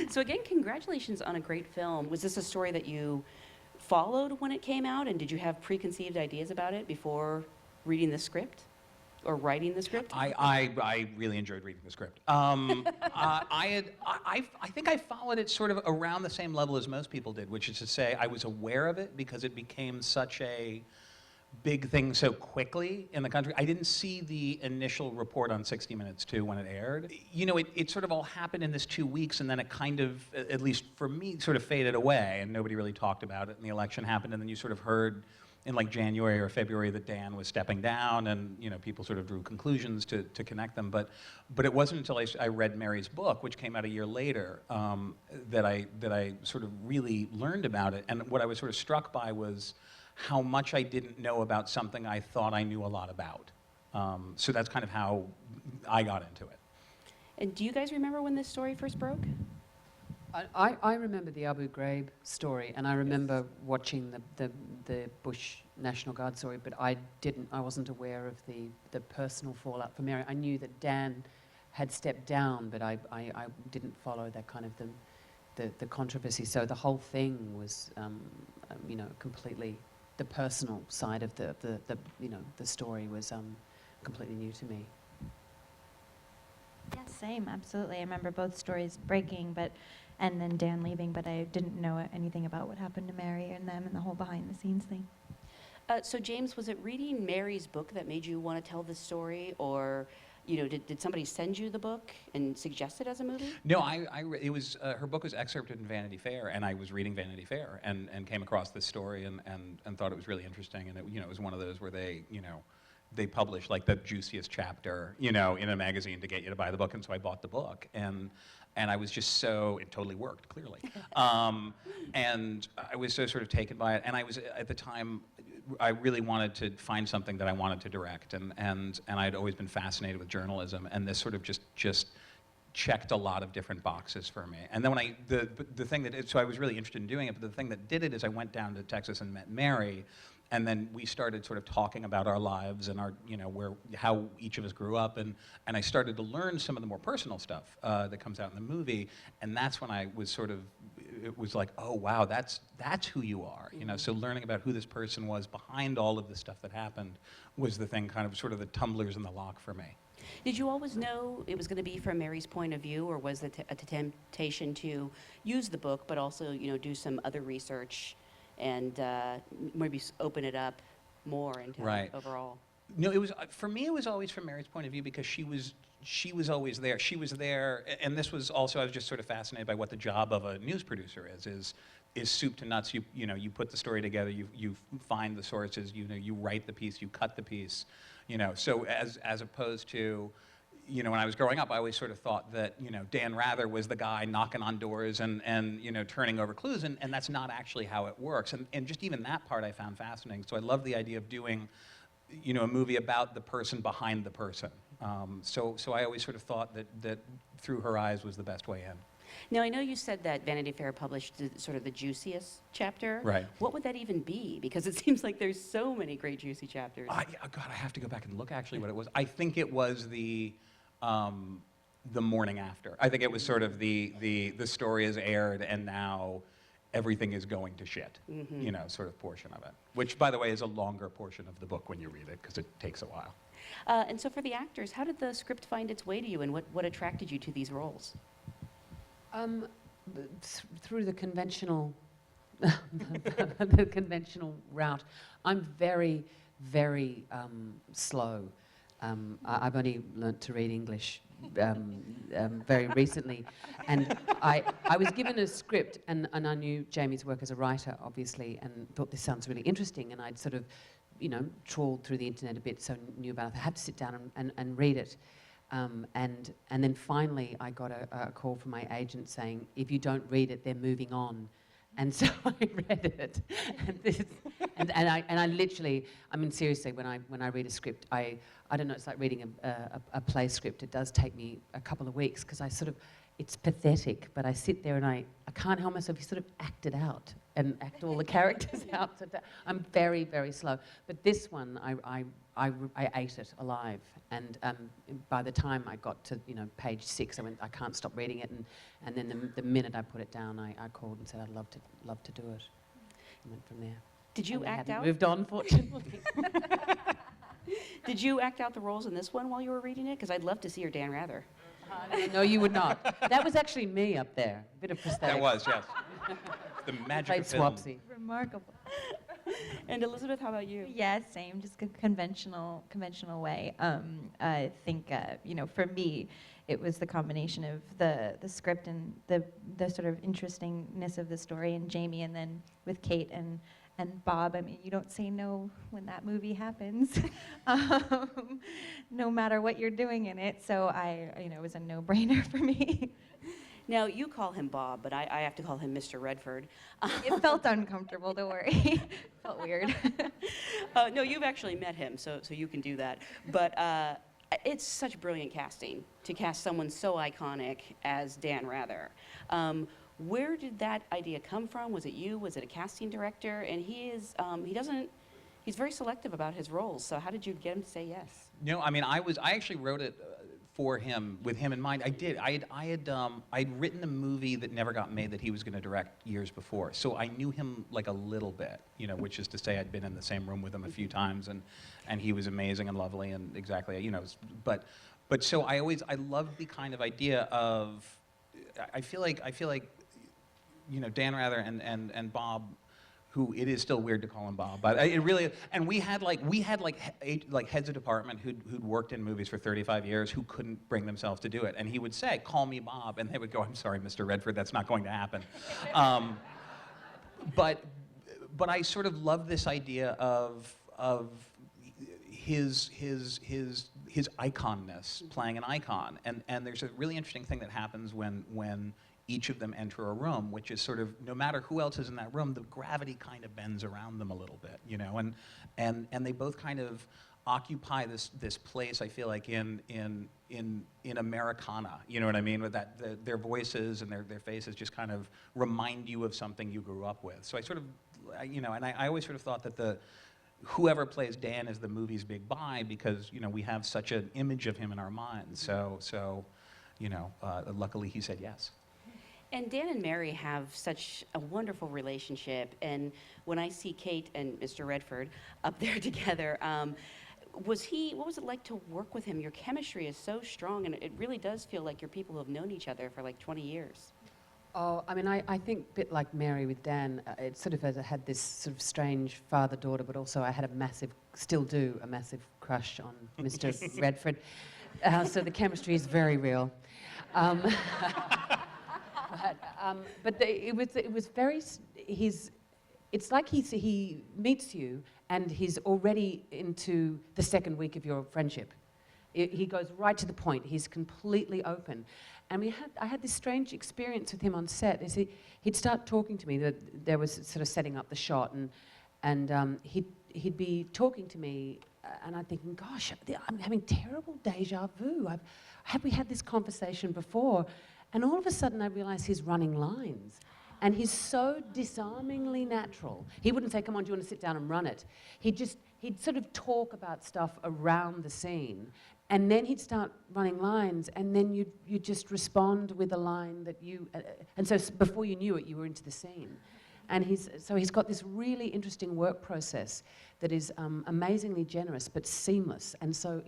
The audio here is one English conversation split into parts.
So again, congratulations on a great film. Was this a story that you followed when it came out, and did you have preconceived ideas about it before reading the script or writing the script? I really enjoyed reading the script. I think I followed it sort of around the same level as most people did, which is to say I was aware of it because it became such a big thing so quickly in the country. I didn't see the initial report on 60 Minutes too when it aired. You know, it sort of all happened in this 2 weeks, and then it kind of, at least for me, sort of faded away, and nobody really talked about it, and the election happened, and then you sort of heard in like January or February that Dan was stepping down, and you know, people sort of drew conclusions to connect them. But it wasn't until I read Mary's book, which came out a year later, that I sort of really learned about it. And what I was sort of struck by was how much I didn't know about something I thought I knew a lot about. So that's kind of how I got into it. And do you guys remember when this story first broke? I remember the Abu Ghraib story, and I remember watching the Bush National Guard story, but I wasn't aware of the personal fallout for Mary. I knew that Dan had stepped down, but I didn't follow that kind of the controversy. So the whole thing was, you know, completely, the personal side of the story was completely new to me. Yeah, same, absolutely. I remember both stories breaking, and then Dan leaving, but I didn't know anything about what happened to Mary and them and the whole behind-the-scenes thing. So James, was it reading Mary's book that made you want to tell this story, or you know, did somebody send you the book and suggest it as a movie? No, it was her book was excerpted in Vanity Fair, and I was reading Vanity Fair and came across this story and thought it was really interesting, and it was one of those where they published like the juiciest chapter, in a magazine to get you to buy the book, and so I bought the book, and I was just so, it totally worked, clearly. And I was so sort of taken by it, and I was, at the time, I really wanted to find something that I wanted to direct, and I'd always been fascinated with journalism, and this sort of just checked a lot of different boxes for me. And then when the thing that, so I was really interested in doing it, but the thing that did it is I went down to Texas and met Mary, and then we started sort of talking about our lives and our, how each of us grew up, and I started to learn some of the more personal stuff that comes out in the movie, and that's when I was sort of, it was like, oh wow, that's who you are, So learning about who this person was behind all of the stuff that happened was the thing, kind of sort of the tumblers in the lock for me. Did you always know it was going to be from Mary's point of view, or was it a temptation to use the book, but also, do some other research and maybe open it up more into right. Overall? No, it was, for me, it was always from Mary's point of view, because she was always there. She was there, and this was also, I was just sort of fascinated by what the job of a news producer is soup to nuts. You put the story together, you find the sources, you write the piece, you cut the piece, So as opposed to, when I was growing up, I always sort of thought that, Dan Rather was the guy knocking on doors and turning over clues, and that's not actually how it works. And just even that part I found fascinating. So I love the idea of doing, a movie about the person behind the person. So I always sort of thought that Through Her Eyes was the best way in. Now, I know you said that Vanity Fair published sort of the juiciest chapter. Right. What would that even be? Because it seems like there's so many great juicy chapters. God, I have to go back and look actually what it was. I think it was the morning after. I think it was sort of the story is aired and now everything is going to shit, sort of portion of it. Which, by the way, is a longer portion of the book when you read it, because it takes a while. And so for the actors, how did the script find its way to you, and what attracted you to these roles? Through the conventional, the conventional route. I'm very, very slow. I've only learnt to read English very recently, and I was given a script, and I knew Jamie's work as a writer, obviously, and thought this sounds really interesting, and I'd sort of, trawled through the internet a bit, so knew about it. I had to sit down and read it. And then finally I got a call from my agent saying, if you don't read it, they're moving on. And so I read it. And I literally, I mean, seriously, when I read a script, I don't know, it's like reading a play script. It does take me a couple of weeks, because I sort of, it's pathetic, but I sit there and I can't help myself. You sort of act it out and act all the characters out. So I'm very, very slow. But this one, I ate it alive. And by the time I got to page 6, I went, I can't stop reading it. And then the minute I put it down, I called and said I'd love to do it. And went from there. Did you And we act hadn't out? moved on, fortunately. Did you act out the roles in this one while you were reading it? Because I'd love to see your Dan Rather. No, you would not. That was actually me up there. A bit of prosthetics. That was, yes. The magic Played of film. Swapsy. Remarkable. And Elizabeth, how about you? Yeah, same, just a conventional way. I think, for me, it was the combination of the script and the sort of interestingness of the story, and Jamie, and then with Cate and Bob. I mean, you don't say no when that movie happens, no matter what you're doing in it. So it was a no-brainer for me. Now, you call him Bob, but I have to call him Mr. Redford. It felt uncomfortable, don't worry. Felt weird. No, you've actually met him, so you can do that. But it's such brilliant casting to cast someone so iconic as Dan Rather. Where did that idea come from? Was it you? Was it a casting director? And he's very selective about his roles. So how did you get him to say yes? No, I mean, I actually wrote it for him, with him in mind. I did. I'd written a movie that never got made that he was going to direct years before. So I knew him like a little bit, which is to say I'd been in the same room with him a few times, and he was amazing and lovely and exactly, but so I loved the kind of idea of, I feel like Dan Rather and Bob, who it is still weird to call him Bob, but it really, and we had heads of department who'd worked in movies for 35 years who couldn't bring themselves to do it, and he would say, "Call me Bob," and they would go, "I'm sorry, Mr. Redford, that's not going to happen." But I sort of love this idea of his iconness, playing an icon, and there's a really interesting thing that happens when each of them enter a room, which is sort of, no matter who else is in that room, the gravity kind of bends around them a little bit, and they both kind of occupy this place, I feel like, in Americana, you know what I mean, with that their voices and their faces just kind of remind you of something you grew up with. So I sort of, and I always sort of thought that whoever plays Dan is the movie's big buy, because we have such an image of him in our minds. So luckily he said yes. And Dan and Mary have such a wonderful relationship, and when I see Cate and Mr. Redford up there together, what was it like to work with him? Your chemistry is so strong, and it really does feel like you're people who have known each other for like 20 years. Oh, I mean, I think a bit like Mary with Dan, it sort of had this sort of strange father-daughter, but also I had still do a massive crush on Mr. Redford. So the chemistry is very real. But it was very, it's like he meets you and he's already into the second week of your friendship. He goes right to the point. He's completely open. And I had this strange experience with him on set. He'd start talking to me. There was sort of setting up the shot, and he'd be talking to me, and I'm thinking, gosh, I'm having terrible deja vu. Have we had this conversation before? And all of a sudden I realize he's running lines. And he's so disarmingly natural. He wouldn't say, come on, do you want to sit down and run it? He'd sort of talk about stuff around the scene. And then he'd start running lines, and then you'd just respond with a line that and so before you knew it, you were into the scene. And he's got this really interesting work process that is amazingly generous but seamless. And so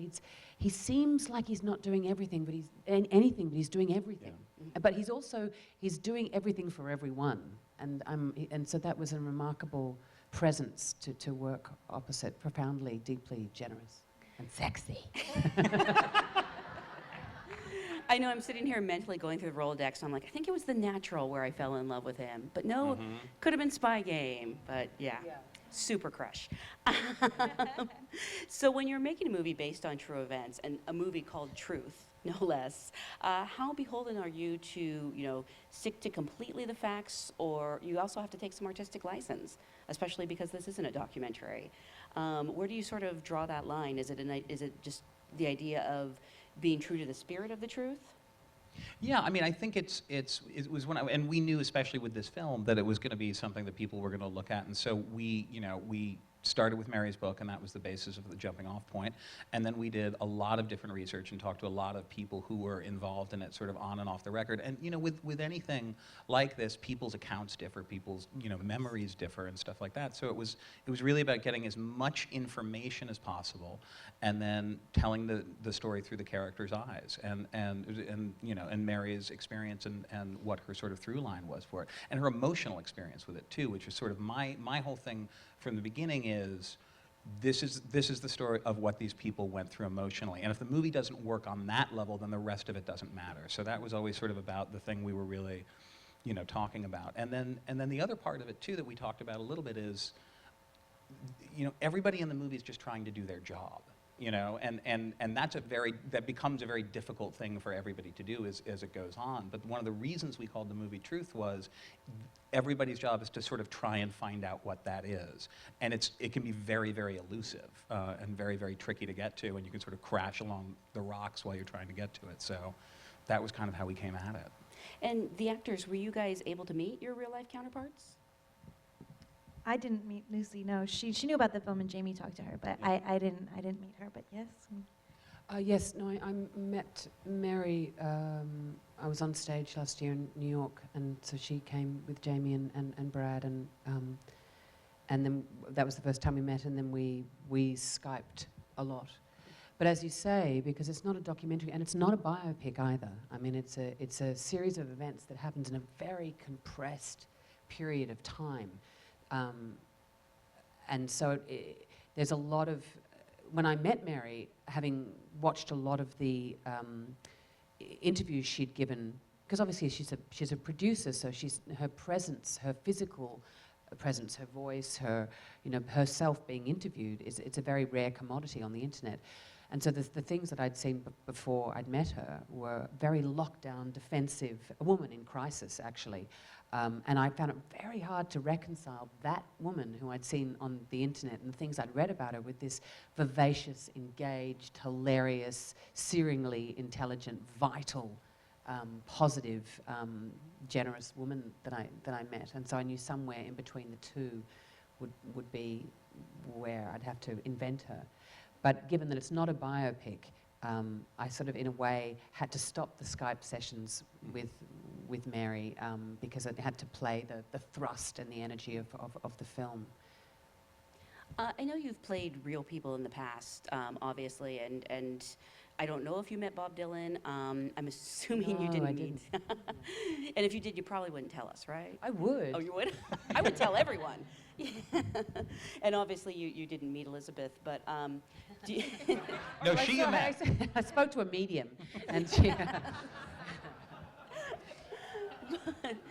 he seems like he's not doing everything, but he's doing everything. Yeah. But he's doing everything for everyone. And so that was a remarkable presence to work opposite, profoundly, deeply generous and sexy. I know I'm sitting here mentally going through the Rolodex, and I'm like, I think it was The Natural where I fell in love with him. But no, could have been Spy Game. But yeah. Super crush. So when you're making a movie based on true events, and a movie called Truth, no less, how beholden are you to, stick to completely the facts, or you also have to take some artistic license, especially because this isn't a documentary? Where do you sort of draw that line? Is it just the idea of being true to the spirit of the truth? Yeah, I mean, I think it was and we knew, especially with this film, that it was going to be something that people were going to look at, and so we started with Mary's book, and that was the basis of the jumping off point. And then we did a lot of different research and talked to a lot of people who were involved in it sort of on and off the record. And you know, with anything like this, people's accounts differ, people's, you know, memories differ and stuff like that. So it was really about getting as much information as possible and then telling the story through the character's eyes and you know, and Mary's experience and what her sort of through line was for it. And her emotional experience with it too, which is sort of my whole thing from the beginning is this is the story of what these people went through emotionally. And if the movie doesn't work on that level, then the rest of it doesn't matter. So that was always sort of about the thing we were really, you know, talking about. And then the other part of it too that we talked about a little bit is, you know, everybody in the movie is just trying to do their job. You know, and that becomes a very difficult thing for everybody to do as it goes on. But one of the reasons we called the movie Truth was everybody's job is to sort of try and find out what that is. And it can be very, very elusive and very, very tricky to get to, and you can sort of crash along the rocks while you're trying to get to it. So that was kind of how we came at it. And the actors, were you guys able to meet your real life counterparts? I didn't meet Lucy. No, she knew about the film and Jamie talked to her, but Yeah. I didn't meet her. But yes. Yes, no, I met Mary. I was on stage last year in New York, and so she came with Jamie and Brad, and then that was the first time we met, and then we Skyped a lot. But as you say, because it's not a documentary and it's not a biopic either. I mean, it's a series of events that happens in a very compressed period of time. And so there's a lot of, when I met Mary, having watched a lot of the interviews she'd given, because obviously she's a producer, so her presence, her physical presence, her voice, her, you know, herself being interviewed, it's a very rare commodity on the internet. And so the things that I'd seen before I'd met her were very locked down, defensive, a woman in crisis, actually. And I found it very hard to reconcile that woman who I'd seen on the internet and the things I'd read about her with this vivacious, engaged, hilarious, searingly intelligent, vital, positive, generous woman that I met. And so I knew somewhere in between the two would be where I'd have to invent her. But given that it's not a biopic, I sort of, in a way, had to stop the Skype sessions with Mary because it had to play the thrust and the energy of the film. I know you've played real people in the past, obviously, and I don't know if you met Bob Dylan. I'm assuming you No, didn't I meet. And if you did, you probably wouldn't tell us, right? I would. Oh, you would? I would tell everyone. And obviously, you didn't meet Elizabeth, but do you No, she you met. I spoke to a medium, and she.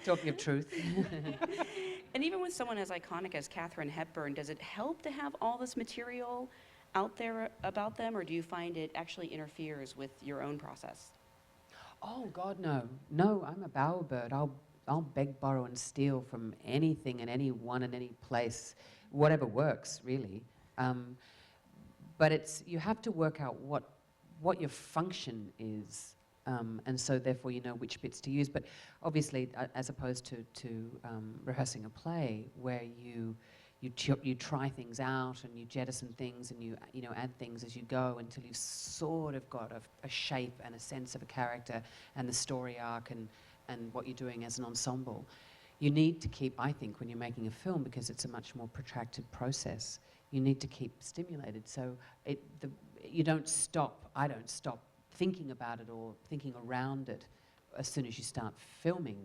Talking of truth. And even with someone as iconic as Katharine Hepburn, does it help to have all this material out there about them, or do you find it actually interferes with your own process? Oh God, no. No, I'm a bowerbird. I'll beg, borrow, and steal from anything and anyone and any place, whatever works, really. But you have to work out what your function is, and so therefore you know which bits to use. But obviously, as opposed to rehearsing a play where you try things out and you jettison things and you add things as you go until you've sort of got a shape and a sense of a character and the story arc and what you're doing as an ensemble. You need to keep, I think, when you're making a film, because it's a much more protracted process, you need to keep stimulated. So you don't stop, I don't stop thinking about it or thinking around it as soon as you start filming.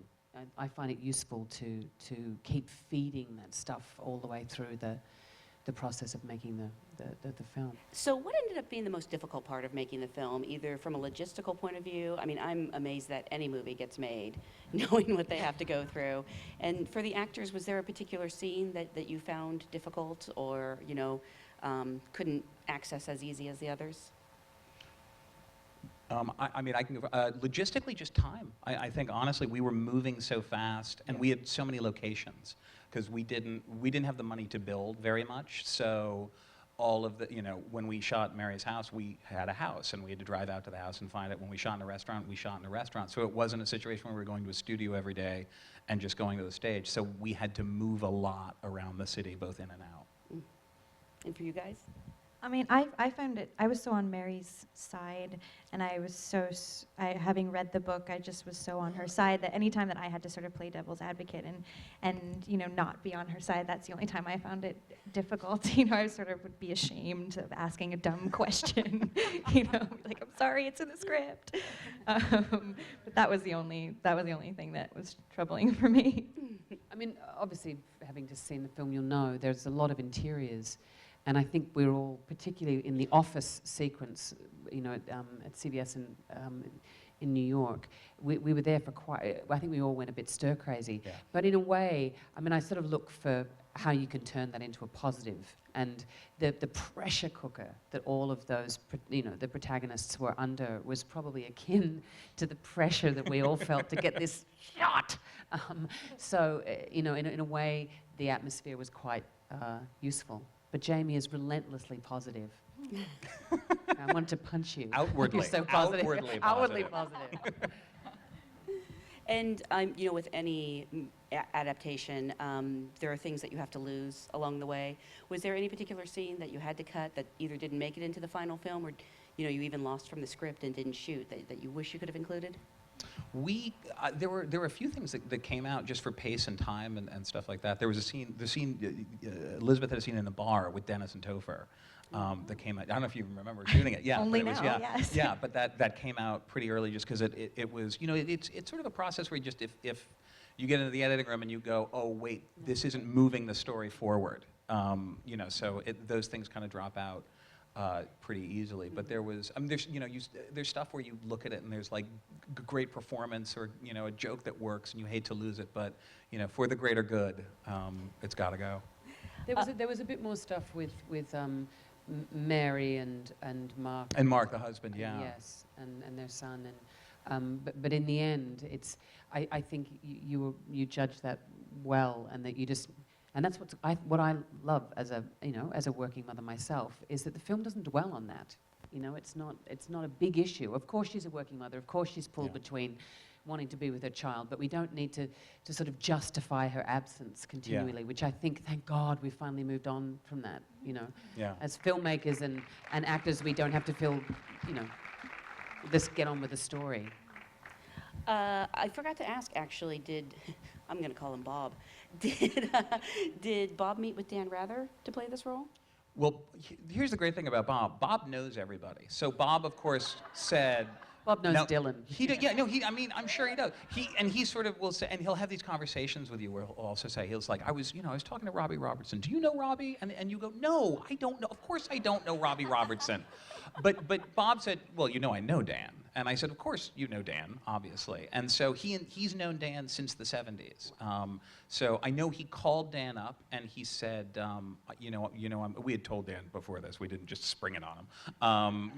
I find it useful to keep feeding that stuff all the way through the process of making the film. So what ended up being the most difficult part of making the film, either from a logistical point of view? I mean, I'm amazed that any movie gets made, knowing what they have to go through. And for the actors, was there a particular scene that you found difficult or, couldn't access as easy as the others? I mean, I can go, logistically, just time. I think, honestly, we were moving so fast, and we had so many locations, because we didn't have the money to build very much, so all of the, when we shot Mary's house, we had a house, and we had to drive out to the house and find it. When we shot in a restaurant, we shot in a restaurant. So it wasn't a situation where we were going to a studio every day and just going to the stage. So we had to move a lot around the city, both in and out. And for you guys? I mean, I found it, I was so on Mary's side, and I was so, having read the book, I just was so on her side that anytime that I had to sort of play devil's advocate and you know, not be on her side, that's the only time I found it difficult. You know, I sort of would be ashamed of asking a dumb question, you know, like, I'm sorry, it's in the script. But that was the only thing that was troubling for me. I mean, obviously, having just seen the film, you'll know there's a lot of interiors. And I think we're all, particularly in the office sequence, you know, at CBS in New York, we were there for quite, I think we all went a bit stir crazy. Yeah. But in a way, I mean, I sort of look for how you can turn that into a positive. And the pressure cooker that all of those, you know, the protagonists were under was probably akin to the pressure that we all felt to get this shot. So, you know, in a way, the atmosphere was quite useful. But Jamie is relentlessly positive. I wanted to punch you. Outwardly. You're so positive. Outwardly Outwardly positive. And you know, with any adaptation, there are things that you have to lose along the way. Was there any particular scene that you had to cut that either didn't make it into the final film, or you know, you even lost from the script and didn't shoot that you wish you could have included? There were a few things that came out just for pace and time and stuff like that. There was the scene, Elizabeth had a scene in the bar with Dennis and Topher that came out. I don't know if you remember shooting it. Yeah, Only but it was, now, yeah, yes. yeah, but that came out pretty early just because it was, you know, it's sort of a process where you just, if you get into the editing room and you go, oh wait, this isn't moving the story forward, you know, so those things kind of drop out pretty easily. But there was, I mean, there's, you know, there's stuff where you look at it and there's like great performance or, you know, a joke that works and you hate to lose it, but, you know, for the greater good, it's got to go. There was a bit more stuff with Mary and Mark. And Mark, the husband, yeah. Yes, and their son. And but in the end, it's I think you judge that well, and that you just. And that's what I love as a working mother myself, is that the film doesn't dwell on that. You know, it's not a big issue. Of course she's a working mother. Of course she's pulled between wanting to be with her child, but we don't need to sort of justify her absence continually, which I think, thank God, we've finally moved on from that. You know, as filmmakers and actors, we don't have to feel, you know, just get on with the story. I forgot to ask, actually, I'm going to call him Bob. Did Bob meet with Dan Rather to play this role? Well, here's the great thing about Bob. Bob knows everybody. So Bob, of course, said... Bob knows Dylan. I mean, I'm sure he does. He sort of will say, and he'll have these conversations with you where he'll also say, he'll like, I was talking to Robbie Robertson. Do you know Robbie? And you go, no, I don't know. Of course I don't know Robbie Robertson. But Bob said, well, you know, I know Dan. And I said, of course you know Dan, obviously. And so he's known Dan since the 70s. So I know he called Dan up and he said, we had told Dan before this, we didn't just spring it on him.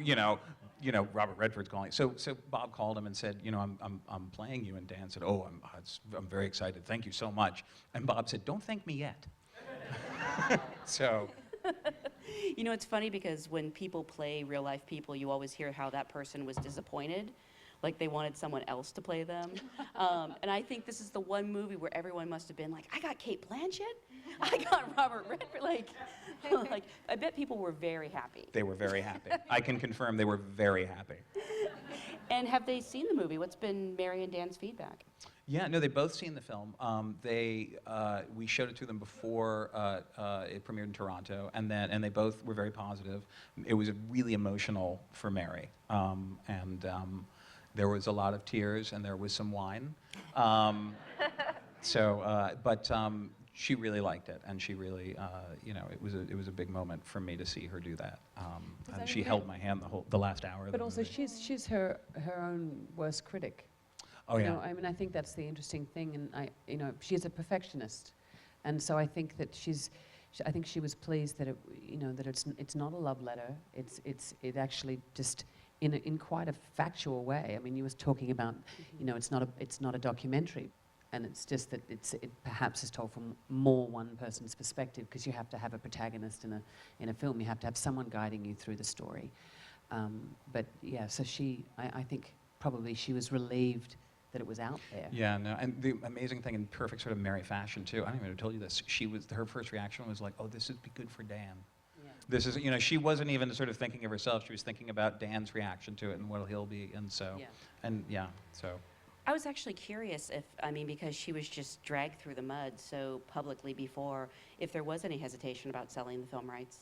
Robert Redford's calling. So Bob called him and said, you know, I'm playing you. And Dan said, oh, I'm very excited. Thank you so much. And Bob said, don't thank me yet. So. You know, it's funny because when people play real life people, you always hear how that person was disappointed, like they wanted someone else to play them. And I think this is the one movie where everyone must have been like, I got Cate Blanchett, I got Robert Redford. Like, I bet people were very happy. They were very happy. I can confirm they were very happy. And have they seen the movie? What's been Mary and Dan's feedback? Yeah, no, they've both seen the film. We showed it to them before it premiered in Toronto, and they both were very positive. It was really emotional for Mary, and there was a lot of tears, and there was some wine. But she really liked it, and she really, it was a big moment for me to see her do that. And she held my hand the last hour of the But also, movie. she's her own worst critic. Oh, yeah. You know, I mean, I think that's the interesting thing, and she's a perfectionist, and so I think that I think she was pleased that it's not a love letter. It actually just in quite a factual way. I mean, you was talking about, you know, it's not a documentary, and it's just that it perhaps is told from more one person's perspective, because you have to have a protagonist in a film. You have to have someone guiding you through the story. But yeah, so I think probably she was relieved that it was out there. Yeah, no, and the amazing thing in perfect sort of Mary fashion too, I don't even have told you this, her first reaction was like, oh, this would be good for Dan. this is, you know, she wasn't even sort of thinking of herself. She was thinking about Dan's reaction to it and what he'll be, and so, Yeah. and yeah, so. I was actually curious if, I mean, because she was just dragged through the mud so publicly before, if there was any hesitation about selling the film rights.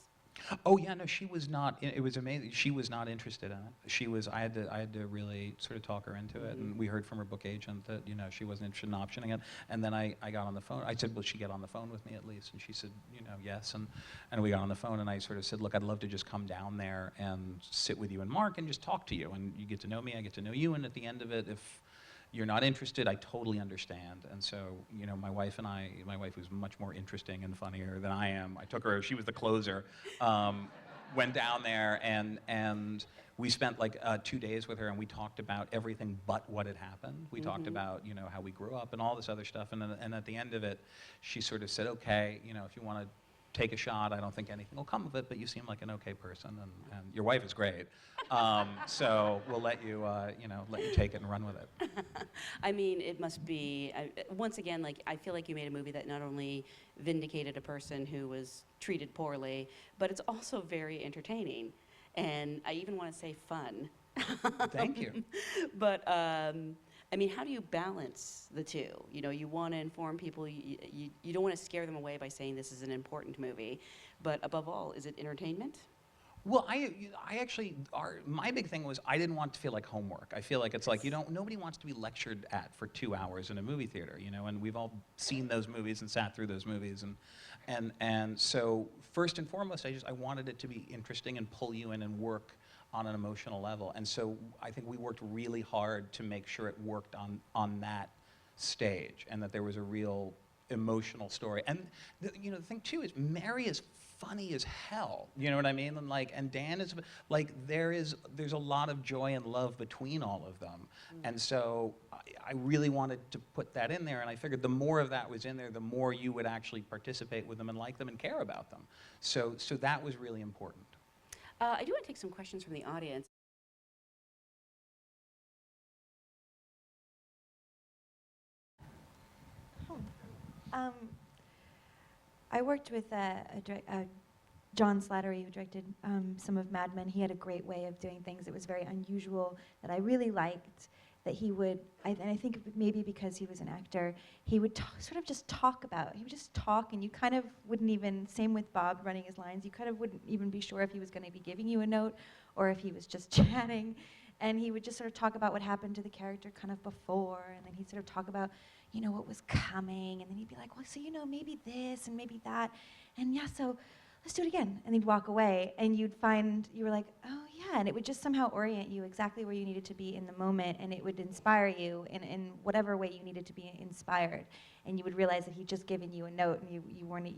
Oh yeah, no, she was not. It was amazing. She was not interested in it. She was. I had to really sort of talk her into it, and we heard from her book agent that, you know, she wasn't interested in optioning it. And then I got on the phone. I said, "Will she get on the phone with me at least?" And she said, you know, yes. And we got on the phone, and I sort of said, "Look, I'd love to just come down there and sit with you and Mark and just talk to you, and you get to know me, I get to know you, and at the end of it, if you're not interested, I totally understand." And so, you know, my wife was much more interesting and funnier than I am. I took her, she was the closer, went down there, and we spent like 2 days with her, and we talked about everything but what had happened. We talked about, you know, how we grew up and all this other stuff, and at the end of it, she sort of said, "Okay, you know, if you want to take a shot, I don't think anything will come of it, but you seem like an okay person, and your wife is great. So we'll let you, you know, let you take it and run with it." I mean, it must be, once again, like, I feel like you made a movie that not only vindicated a person who was treated poorly, but it's also very entertaining. And I even want to say fun. Thank you. But, I mean, how do you balance the two? You know, you want to inform people, you don't want to scare them away by saying this is an important movie, but above all, is it entertainment? Well, I actually, my big thing was I didn't want to feel like homework. I feel like it's like, nobody wants to be lectured at for 2 hours in a movie theater, you know, and we've all seen those movies and sat through those movies, and so first and foremost, I wanted it to be interesting and pull you in and work on an emotional level, and so I think we worked really hard to make sure it worked on that stage, and that there was a real emotional story. And you know, the thing too is Mary is funny as hell. You know what I mean? And Dan is like, there's a lot of joy and love between all of them. And so I really wanted to put that in there, and I figured the more of that was in there, the more you would actually participate with them and like them and care about them. So that was really important. I do want to take some questions from the audience. I worked with John Slattery, who directed some of Mad Men. He had a great way of doing things. It was very unusual that I really liked. That he would, and I think maybe because he was an actor, he would sort of just talk about. He would just talk, and you kind of wouldn't even. Same with Bob running his lines. You kind of wouldn't even be sure if he was going to be giving you a note, or if he was just chatting. And he would just sort of talk about what happened to the character kind of before, and then he'd sort of talk about, you know, what was coming, and then he'd be like, well, so you know, maybe this and maybe that, and yeah, so let's do it again. And he'd walk away, and you'd find, you were like, oh yeah, and it would just somehow orient you exactly where you needed to be in the moment, and it would inspire you in whatever way you needed to be inspired. And you would realize that he'd just given you a note, and you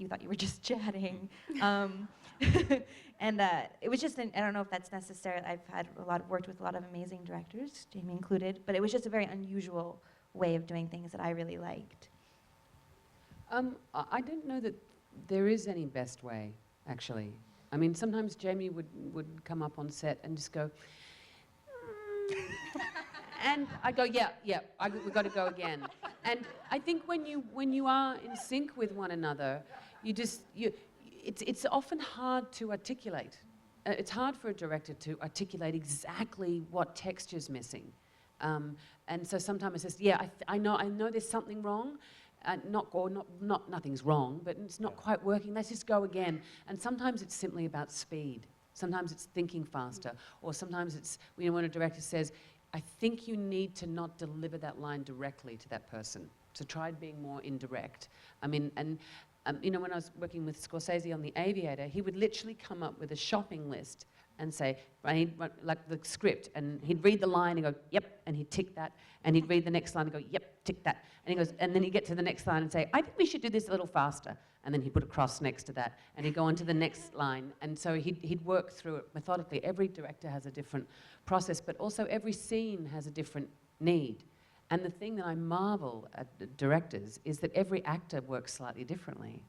thought you were just chatting. And it was just, I don't know if that's necessary. I've worked with a lot of amazing directors, Jamie included, but it was just a very unusual way of doing things that I really liked. I don't know that there is any best way, actually. I mean, sometimes Jamie would come up on set and just go, and I'd go, yeah, we've got to go again. And I think when you are in sync with one another, it's often hard to articulate. It's hard for a director to articulate exactly what texture's missing. And so sometimes it's just, yeah, I know there's something wrong. Nothing's wrong, but it's not quite working. Let's just go again. And sometimes it's simply about speed. Sometimes it's thinking faster, or sometimes it's, you know, when a director says, I think you need to not deliver that line directly to that person. So try being more indirect. I mean, and you know, when I was working with Scorsese on The Aviator, he would literally come up with a shopping list and say, like the script, and he'd read the line and go, yep, and he'd tick that, and he'd read the next line and go, yep, tick that, and he goes, and then he'd get to the next line and say, I think we should do this a little faster, and then he'd put a cross next to that, and he'd go on to the next line, and so he'd work through it methodically. Every director has a different process, but also every scene has a different need. And the thing that I marvel at the directors is that every actor works slightly differently.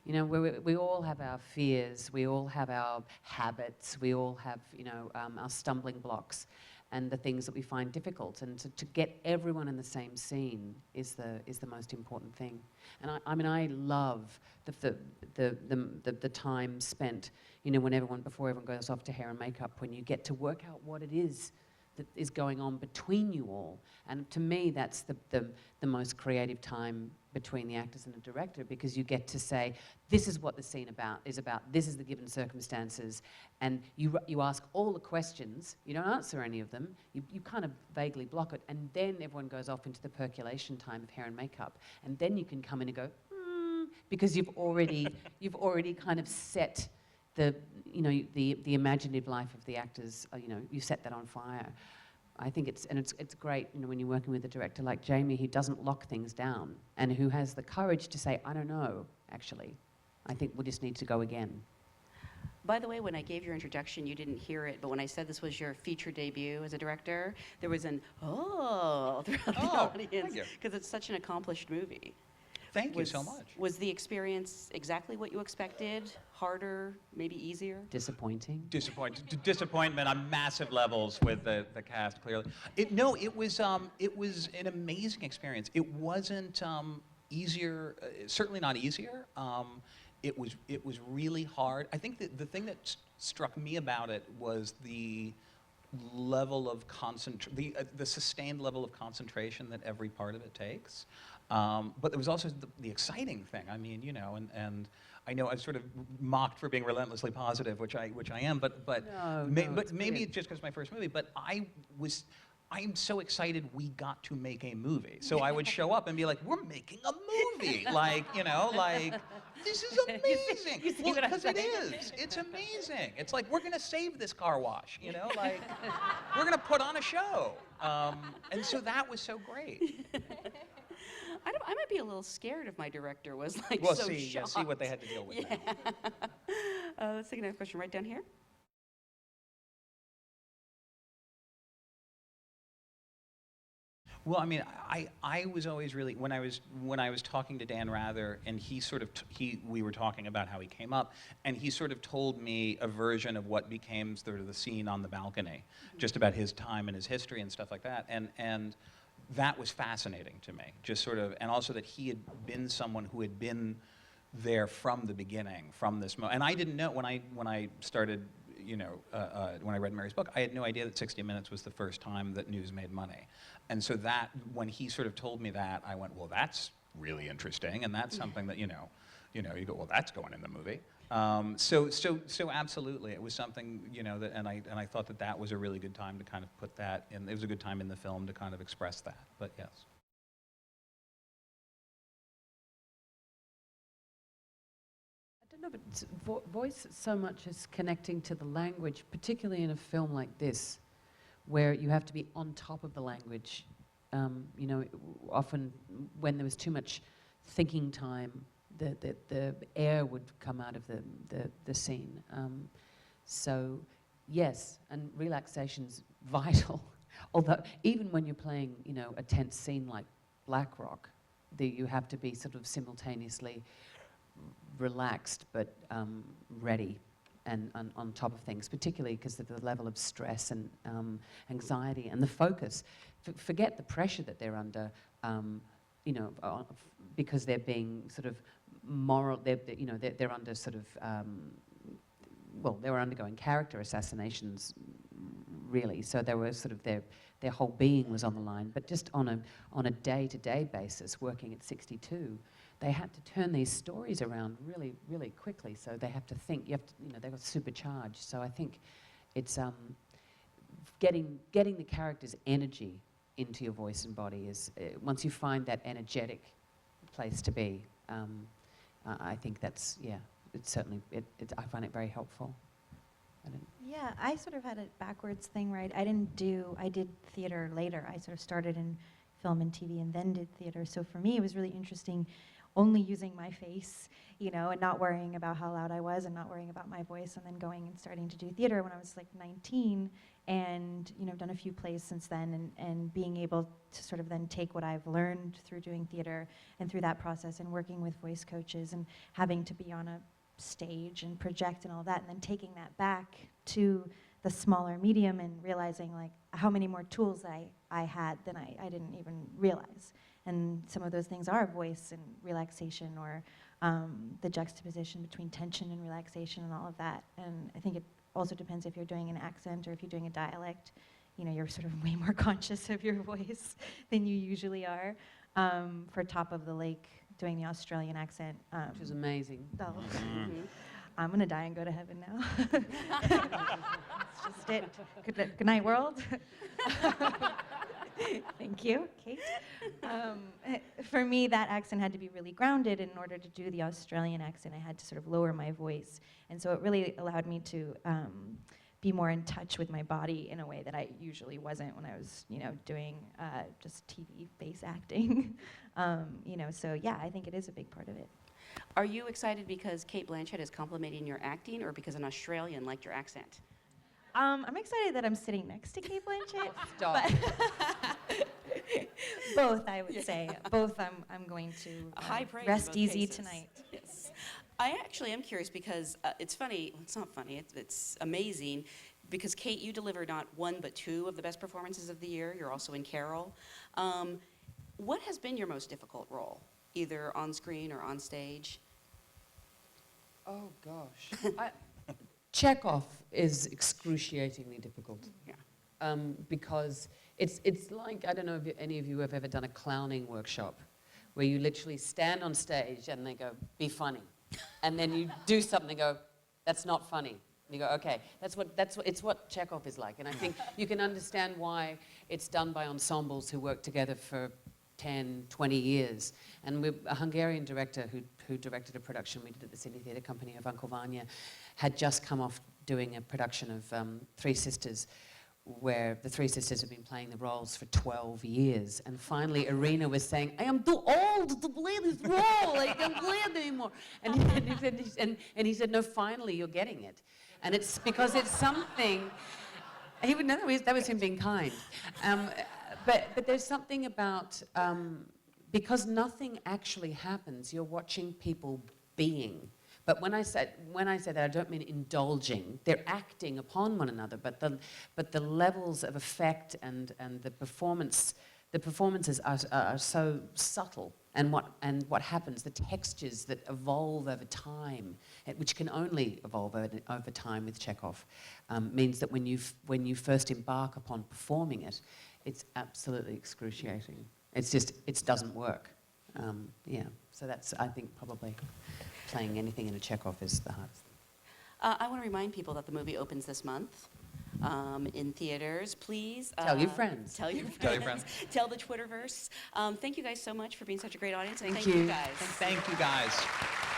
You know, we all have our fears, we all have our habits, we all have, you know, our stumbling blocks. and the things that we find difficult, and to get everyone in the same scene is the most important thing. And I mean, I love the time spent, you know, before everyone goes off to hair and makeup, when you get to work out what it is that is going on between you all. And to me, that's the most creative time between the actors and the director, because you get to say, this is what the scene is about, this is the given circumstances, and you ask all the questions, you don't answer any of them, you kind of vaguely block it, and then everyone goes off into the percolation time of hair and makeup, and then you can come in and go, because you've already kind of set the imaginative life of the actors, you know, you set that on fire. I think it's great, you know, when you're working with a director like Jamie, who doesn't lock things down and who has the courage to say, I don't know, actually. I think we just need to go again. By the way, when I gave your introduction, you didn't hear it, but when I said this was your feature debut as a director, there was an oh throughout the audience, because it's such an accomplished movie. Thank you so much. Was the experience exactly what you expected? Harder, maybe easier? Disappointing? Disappointment on massive levels with the cast, clearly. It was an amazing experience. It wasn't easier, certainly not easier. It was really hard. I think the thing that struck me about it was the level of the sustained level of concentration that every part of it takes. But there was also the exciting thing. I mean, you know, and I know I've sort of mocked for being relentlessly positive, which I am, but maybe it's just because it's my first movie. But I'm so excited we got to make a movie. So I would show up and be like, we're making a movie, like, you know, like, this is amazing. Well, because it is. It's amazing. It's like, we're gonna save this car wash, you know, like, we're gonna put on a show. And so that was so great. I might be a little scared if my director was like Well, so see shocked. what they had to deal with. Yeah. Let's take another question right down here. Well, I mean, I was always really, when I was talking to Dan Rather, and we were talking about how he came up, and he sort of told me a version of what became sort of the scene on the balcony, just about his time and his history and stuff like that, and that was fascinating to me, just sort of, and also that he had been someone who had been there from the beginning, from this moment. And I didn't know, when I started, you know, when I read Mary's book, I had no idea that 60 Minutes was the first time that news made money. And so that, when he sort of told me that, I went, well, that's really interesting, and that's something that, you go, well, that's going in the movie. So absolutely, it was something, you know, that, and I thought that was a really good time to kind of put that in. It was a good time in the film to kind of express that. But yes. I don't know, but voice so much as connecting to the language, particularly in a film like this, where you have to be on top of the language. You know, often when there was too much thinking time, the air would come out of the scene. So yes, and relaxation's vital. Although even when you're playing, you know, a tense scene like Black Rock, you have to be sort of simultaneously relaxed but ready and on top of things, particularly because of the level of stress and anxiety and the focus. Forget the pressure that they're under, you know, because they're being sort of moral, they're under sort of, well, they were undergoing character assassinations, really. So they were sort of, their whole being was on the line. But just on a day-to-day basis, working at 62, they had to turn these stories around really, really quickly. So they have to think. They got supercharged. So I think it's getting the character's energy into your voice and body is once you find that energetic place to be. I think that's It's certainly I find it very helpful. Yeah, I sort of had a backwards thing, right? I did theater later. I sort of started in film and TV and then did theater. So for me, it was really interesting only using my face, you know, and not worrying about how loud I was and not worrying about my voice, and then going and starting to do theater when I was like 19, and, you know, I've done a few plays since then, and being able to sort of then take what I've learned through doing theater and through that process and working with voice coaches and having to be on a stage and project and all that, and then taking that back to the smaller medium and realizing like how many more tools I had than I didn't even realize. And some of those things are voice and relaxation, or the juxtaposition between tension and relaxation and all of that. And I think it also depends if you're doing an accent or if you're doing a dialect. You know, you're sort of way more conscious of your voice than you usually are. For Top of the Lake, doing the Australian accent. Which was amazing. Oh, Mm-hmm. I'm gonna die and go to heaven now. That's just it. Good night, world. Thank you, Kate. For me, that accent had to be really grounded. In order to do the Australian accent, I had to sort of lower my voice. And so it really allowed me to be more in touch with my body in a way that I usually wasn't when I was, you know, doing just TV face acting. You know, so yeah, I think it is a big part of it. Are you excited because Cate Blanchett is complimenting your acting, or because an Australian liked your accent? I'm excited that I'm sitting next to Cate Blanchett. Stop. But both, I would say. Both, I'm going to High praise in rest both easy cases. tonight. Yes. I actually am curious because it's funny. It's not funny. It's amazing because Kate, you delivered not one but two of the best performances of the year. You're also in Carol. What has been your most difficult role, either on screen or on stage? Oh, gosh. Chekhov is excruciatingly difficult. Yeah. Because it's like, I don't know if any of you have ever done a clowning workshop where you literally stand on stage and they go, be funny. And then you do something and go, that's not funny. And you go, okay, it's what Chekhov is like. And I think you can understand why it's done by ensembles who work together for 10, 20 years. And a Hungarian director who directed a production we did at the Sydney Theatre Company of Uncle Vanya had just come off doing a production of Three Sisters, where the Three Sisters have been playing the roles for 12 years. And finally, Irina was saying, I am too old to play this role. I can't play it anymore. And he said, no, finally, you're getting it. And it's because it's something, that was him being kind. But there's something about, because nothing actually happens, you're watching people being. But when I say that, I don't mean indulging. They're acting upon one another, but the levels of effect and the performances are so subtle. And what happens, the textures that evolve over time, which can only evolve over time with Chekhov, means that when you first embark upon performing it, it's absolutely excruciating. It's just, it doesn't work. Yeah, so that's, I think, probably playing anything in a Chekhov is the hardest. I want to remind people that the movie opens this month in theaters. Please Tell your friends. Tell your friends. Tell your friends. Tell the Twitterverse. Thank you guys so much for being such a great audience. And Thank thank you you. guys. Thank you, guys.